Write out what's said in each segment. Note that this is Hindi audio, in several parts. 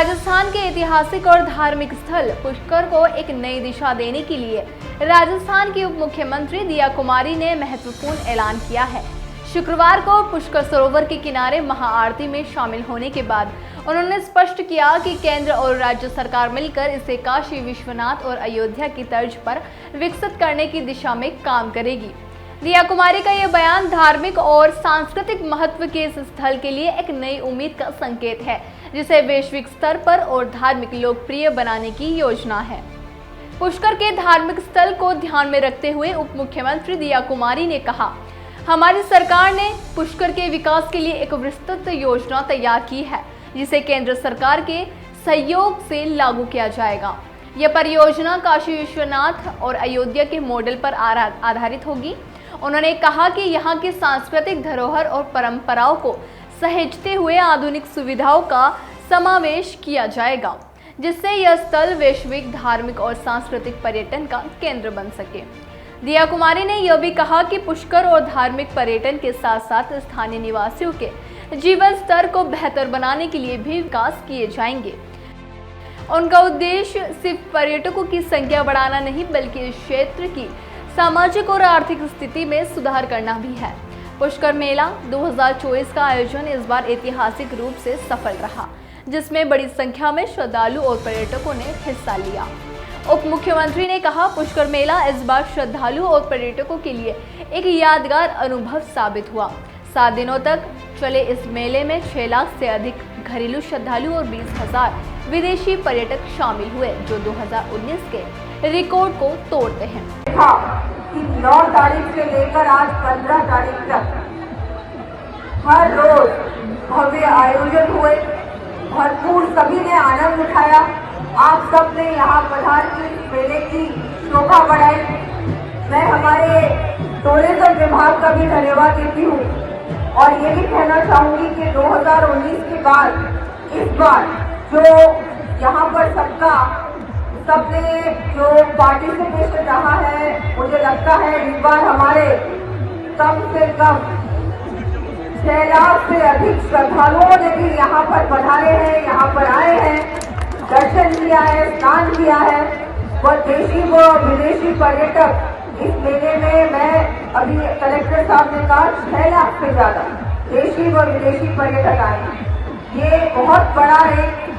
राजस्थान के ऐतिहासिक और धार्मिक स्थल पुष्कर को एक नई दिशा देने के लिए राजस्थान की उप मुख्यमंत्री दिया कुमारी ने महत्वपूर्ण ऐलान किया है। शुक्रवार को पुष्कर सरोवर के किनारे महाआरती में शामिल होने के बाद उन्होंने स्पष्ट किया कि केंद्र और राज्य सरकार मिलकर इसे काशी विश्वनाथ और अयोध्या की तर्ज पर विकसित करने की दिशा में काम करेगी। दिया कुमारी का यह बयान धार्मिक और सांस्कृतिक महत्व के इस स्थल के लिए एक नई उम्मीद का संकेत है, जिसे वैश्विक स्तर पर और धार्मिक लोकप्रिय बनाने की योजना है। पुष्कर के धार्मिक स्थल को ध्यान में रखते हुए उप मुख्यमंत्री दिया कुमारी ने कहा, हमारी सरकार ने पुष्कर के विकास के लिए एक विस्तृत योजना तैयार की है, जिसे केंद्र सरकार के सहयोग से लागू किया जाएगा। यह परियोजना काशी विश्वनाथ और अयोध्या के मॉडल पर आधारित होगी। उन्होंने कहा कि यहाँ की सांस्कृतिक धरोहर और परंपराओं को सहेजते हुए आधुनिक सुविधाओं का समावेश किया जाएगा, जिससे यह स्थल वैश्विक धार्मिक और सांस्कृतिक पर्यटन का केंद्र बन सके। दिया कुमारी ने यह भी कहा कि पुष्कर और धार्मिक पर्यटन के साथ साथ स्थानीय निवासियों के जीवन स्तर को बेहतर बनाने के लिए भी विकास किए जाएंगे। उनका उद्देश्य सिर्फ पर्यटकों की संख्या बढ़ाना नहीं, बल्कि इस क्षेत्र की सामाजिक और आर्थिक स्थिति में सुधार करना भी है। पुष्कर मेला 2024 का आयोजन इस बार ऐतिहासिक रूप से सफल रहा, जिसमें बड़ी संख्या में श्रद्धालु और पर्यटकों ने हिस्सा लिया। उप मुख्यमंत्री ने कहा, पुष्कर मेला इस बार श्रद्धालु और पर्यटकों के लिए एक यादगार अनुभव साबित हुआ। 7 दिनों तक चले इस मेले में 6 लाख से अधिक घरेलू श्रद्धालु और 20,000 विदेशी पर्यटक शामिल हुए, जो 2019 के रिकॉर्ड को तोड़ते हैं। कि 9 तारीख से लेकर आज 15 तारीख तक हर रोज भव्य आयोजन हुए, भरपूर सभी ने आनंद उठाया। आप सब ने यहाँ पधार के मेले की शोभा बढ़ाई। मैं हमारे टूरिज्म विभाग का भी धन्यवाद देती हूँ और ये भी कहना चाहूंगी कि 2019 के बाद इस बार जो यहाँ पर सबने जो पार्टिसिपेशन रहा है, मुझे लगता है इस बार हमारे कम से कम 6 लाख से अधिक श्रद्धालुओं ने भी यहाँ पर पधारे हैं, यहाँ पर आए हैं, दर्शन किया है, स्नान किया है। व देशी व विदेशी पर्यटक इस मेले में, मैं अभी कलेक्टर साहब ने कहा 6 लाख से ज्यादा देशी व विदेशी पर्यटक आए। ये बहुत बड़ा एक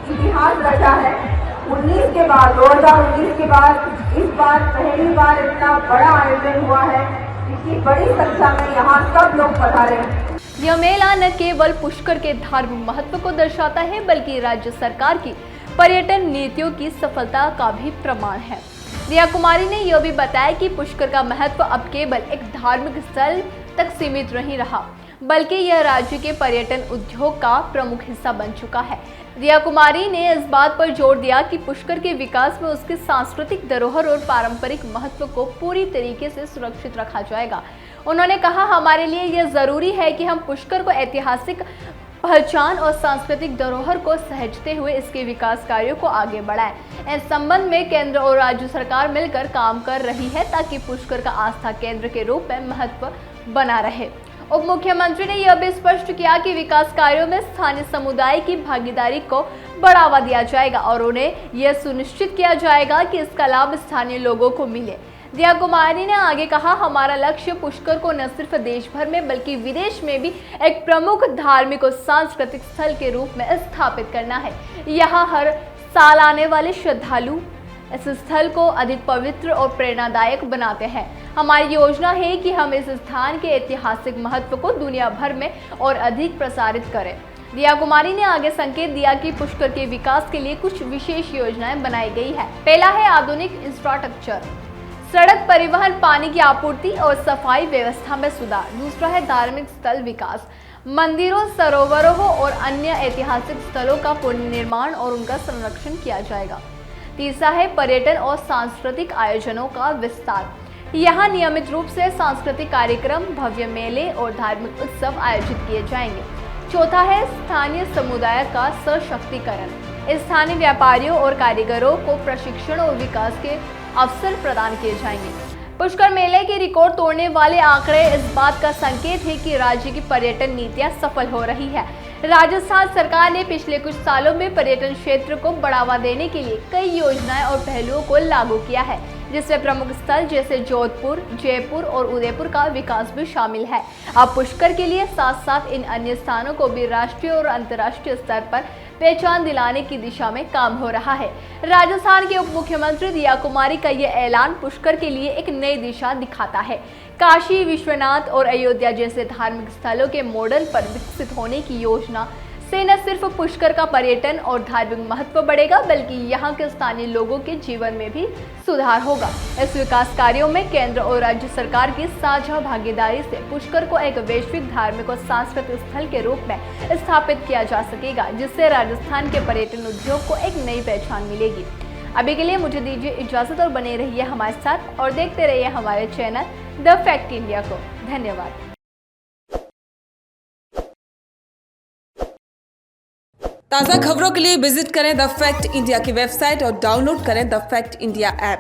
इतिहास रचा है। 2019 के बाद इस बार पहली बार इतना बड़ा आयोजन हुआ है। इतनी बड़ी संख्या में यहाँ सब लोग पधारे हैं। यह मेला न केवल पुष्कर के धार्मिक महत्व को दर्शाता है, बल्कि राज्य सरकार की पर्यटन नीतियों की सफलता का भी प्रमाण है। दिया कुमारी ने यह भी बताया कि पुष्कर का महत्व अब केवल एक धार्मिक स्थल तक सीमित नहीं रहा, बल्कि यह राज्य के पर्यटन उद्योग का प्रमुख हिस्सा बन चुका है। दिया कुमारी ने इस बात पर जोर दिया कि पुष्कर के विकास में उसके सांस्कृतिक धरोहर और पारंपरिक महत्व को पूरी तरीके से सुरक्षित रखा जाएगा। उन्होंने कहा, हमारे लिए यह जरूरी है कि हम पुष्कर को ऐतिहासिक पहचान और सांस्कृतिक धरोहर को सहेजते हुए इसके विकास कार्यों को आगे बढ़ाएं। इस संबंध में केंद्र और राज्य सरकार मिलकर काम कर रही है, ताकि पुष्कर का आस्था केंद्र के रूप में महत्व बना रहे। उप मुख्यमंत्री ने यह भी स्पष्ट किया कि विकास कार्यों में स्थानीय समुदाय की भागीदारी को बढ़ावा दिया जाएगा और उन्हें यह सुनिश्चित किया जाएगा कि इसका लाभ स्थानीय लोगों को मिले। दिया कुमारी ने आगे कहा, हमारा लक्ष्य पुष्कर को न सिर्फ देश भर में बल्कि विदेश में भी एक प्रमुख धार्मिक और सांस्कृतिक स्थल के रूप में स्थापित करना है। यहाँ हर साल आने वाले श्रद्धालु इस स्थल को अधिक पवित्र और प्रेरणादायक बनाते हैं। हमारी योजना है कि हम इस स्थान के ऐतिहासिक महत्व को दुनिया भर में और अधिक प्रसारित करें। दिया कुमारी ने आगे संकेत दिया कि पुष्कर के विकास के लिए कुछ विशेष योजनाएं बनाई गई है। पहला है आधुनिक इंफ्रास्ट्रक्चर, सड़क परिवहन, पानी की आपूर्ति और सफाई व्यवस्था में सुधार। दूसरा है धार्मिक स्थल विकास, मंदिरों, सरोवरों और अन्य ऐतिहासिक स्थलों का पुनर्निर्माण और उनका संरक्षण किया जाएगा। तीसरा है पर्यटन और सांस्कृतिक आयोजनों का विस्तार। यहाँ नियमित रूप से सांस्कृतिक कार्यक्रम, भव्य मेले और धार्मिक उत्सव आयोजित किए जाएंगे। चौथा है स्थानीय समुदाय का सशक्तिकरण। स्थानीय व्यापारियों और कारीगरों को प्रशिक्षण और विकास के अवसर प्रदान किए जाएंगे। पुष्कर मेले के रिकॉर्ड तोड़ने वाले आंकड़े इस बात का संकेत है कि राज्य की पर्यटन नीतियां सफल हो रही है। राजस्थान सरकार ने पिछले कुछ सालों में पर्यटन क्षेत्र को बढ़ावा देने के लिए कई योजनाएं और पहलुओं को लागू किया है, जिसमें प्रमुख स्थल जैसे जोधपुर, जयपुर और उदयपुर का विकास भी शामिल है। अब पुष्कर के लिए साथ साथ इन अन्य स्थानों को भी राष्ट्रीय और अंतर्राष्ट्रीय स्तर पर पहचान दिलाने की दिशा में काम हो रहा है। राजस्थान के उप मुख्यमंत्री रिया कुमारी का ये ऐलान पुष्कर के लिए एक नई दिशा दिखाता है। काशी विश्वनाथ और अयोध्या जैसे धार्मिक स्थलों के मॉडल पर विकसित होने की योजना से न सिर्फ पुष्कर का पर्यटन और धार्मिक महत्व बढ़ेगा, बल्कि यहाँ के स्थानीय लोगों के जीवन में भी सुधार होगा। इस विकास कार्यों में केंद्र और राज्य सरकार की साझा भागीदारी से पुष्कर को एक वैश्विक धार्मिक और सांस्कृतिक स्थल के रूप में स्थापित किया जा सकेगा, जिससे राजस्थान के पर्यटन उद्योग को एक नई पहचान मिलेगी। अभी के लिए मुझे दीजिए इजाजत और बने रहिए हमारे साथ और देखते रहिए हमारे चैनल द फैक्ट इंडिया को। धन्यवाद। ताज़ा खबरों के लिए विजिट करें द फैक्ट इंडिया की वेबसाइट और डाउनलोड करें द फैक्ट इंडिया ऐप।